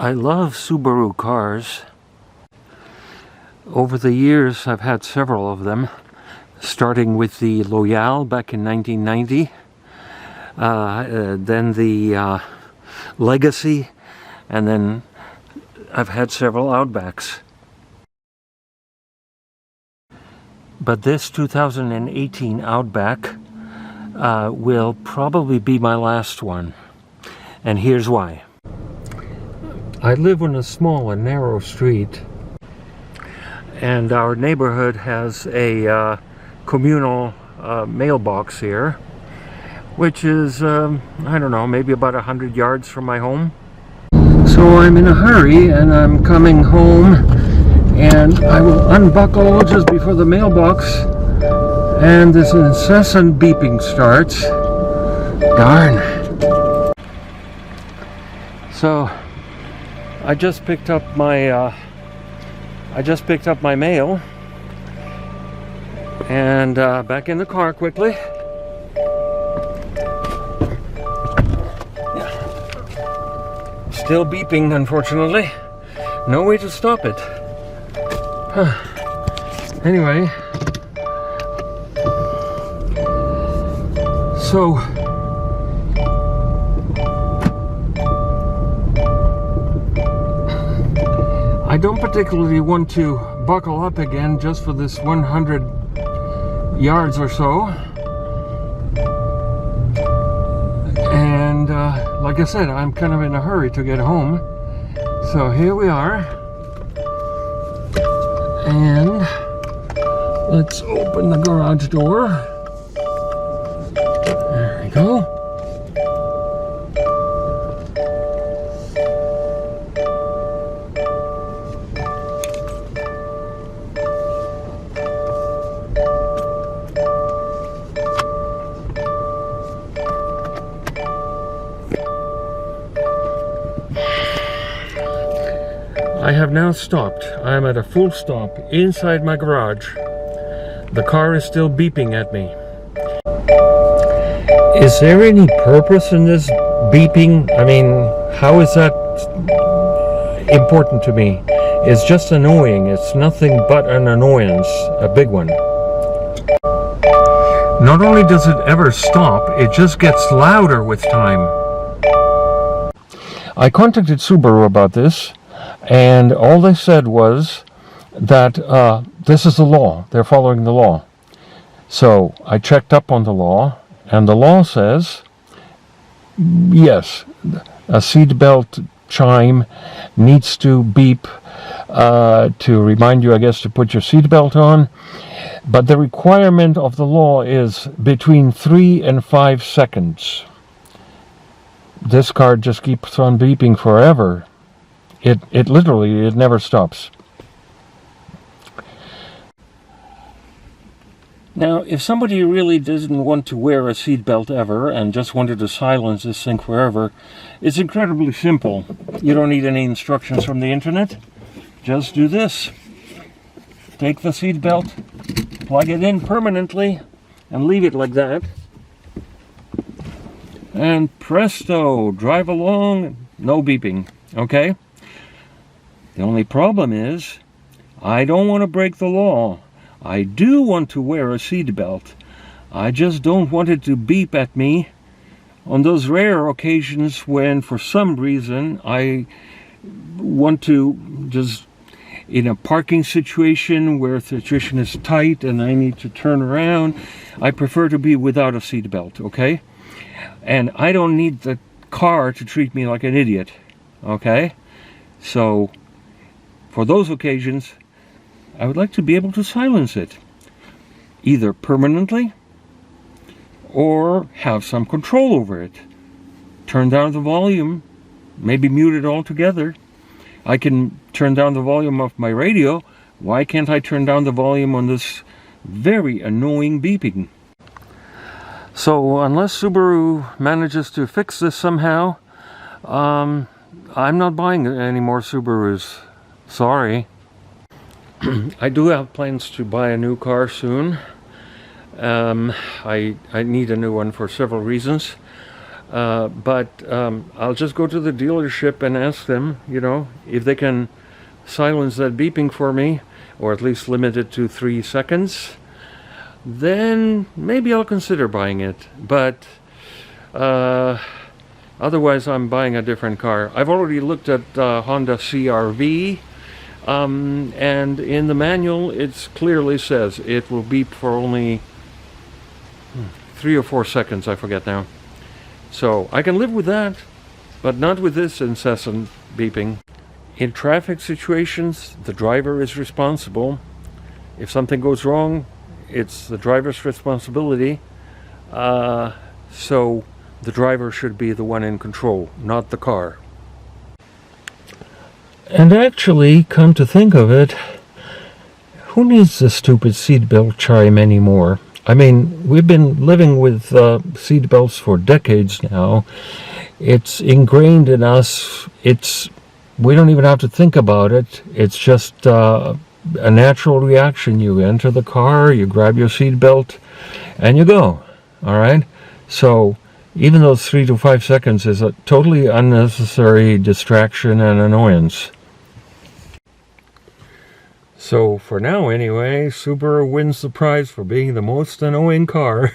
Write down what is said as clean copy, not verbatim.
I love Subaru cars. Over the years, I've had several of them, starting with the Loyale back in 1990, then the Legacy, and then I've had several Outbacks. But this 2018 Outback will probably be my last one, and here's why. I live on a small and narrow street, and our neighborhood has a communal mailbox here, which is, I don't know, maybe about 100 yards from my home. So I'm in a hurry and I'm coming home, and I will unbuckle just before the mailbox, and this incessant beeping starts. Darn. So I just picked up my mail, and back in the car quickly. Yeah. Still beeping, unfortunately. No way to stop it. Anyway, so I don't particularly want to buckle up again just for this 100 yards or so. And like I said, I'm kind of in a hurry to get home. So here we are. And let's open the garage door. There we go. I have now stopped. I am at a full stop inside my garage. The car is still beeping at me. Is there any purpose in this beeping? I mean, how is that important to me? It's just annoying. It's nothing but an annoyance, a big one. Not only does it ever stop, it just gets louder with time. I contacted Subaru about this, and all they said was that this is the law. They're following the law. So I checked up on the law, and the law says, yes, a seatbelt chime needs to beep to remind you, I guess, to put your seatbelt on. But the requirement of the law is between 3 and 5 seconds. This car just keeps on beeping forever. It literally, it never stops. Now, if somebody really doesn't want to wear a seatbelt ever and just wanted to silence this thing forever, it's incredibly simple. You don't need any instructions from the internet. Just do this. Take the seatbelt, plug it in permanently, and leave it like that. And presto, drive along, no beeping, okay? The only problem is, I don't want to break the law. I do want to wear a seatbelt. I just don't want it to beep at me on those rare occasions when, for some reason, I want to just, in a parking situation where the situation is tight and I need to turn around, I prefer to be without a seatbelt, okay? And I don't need the car to treat me like an idiot, okay? So, for those occasions, I would like to be able to silence it, either permanently or have some control over it. Turn down the volume, maybe mute it altogether. I can turn down the volume of my radio. Why can't I turn down the volume on this very annoying beeping? So unless Subaru manages to fix this somehow, I'm not buying any more Subarus. Sorry. I do have plans to buy a new car soon. I need a new one for several reasons. But I'll just go to the dealership and ask them, if they can silence that beeping for me, or at least limit it to 3 seconds. Then maybe I'll consider buying it. But otherwise, I'm buying a different car. I've already looked at Honda CR-V, and in the manual, it clearly says it will beep for only 3 or 4 seconds. I forget now. So I can live with that, but not with this incessant beeping. In traffic situations, the driver is responsible. If something goes wrong, it's the driver's responsibility. So the driver should be the one in control, not the car. And actually, come to think of it, who needs the stupid seatbelt chime anymore? I mean, we've been living with seatbelts for decades now. It's ingrained in us. We don't even have to think about it. It's just a natural reaction. You enter the car, you grab your seatbelt, and you go. All right? So even those 3 to 5 seconds is a totally unnecessary distraction and annoyance. So for now anyway, Subaru wins the prize for being the most annoying car.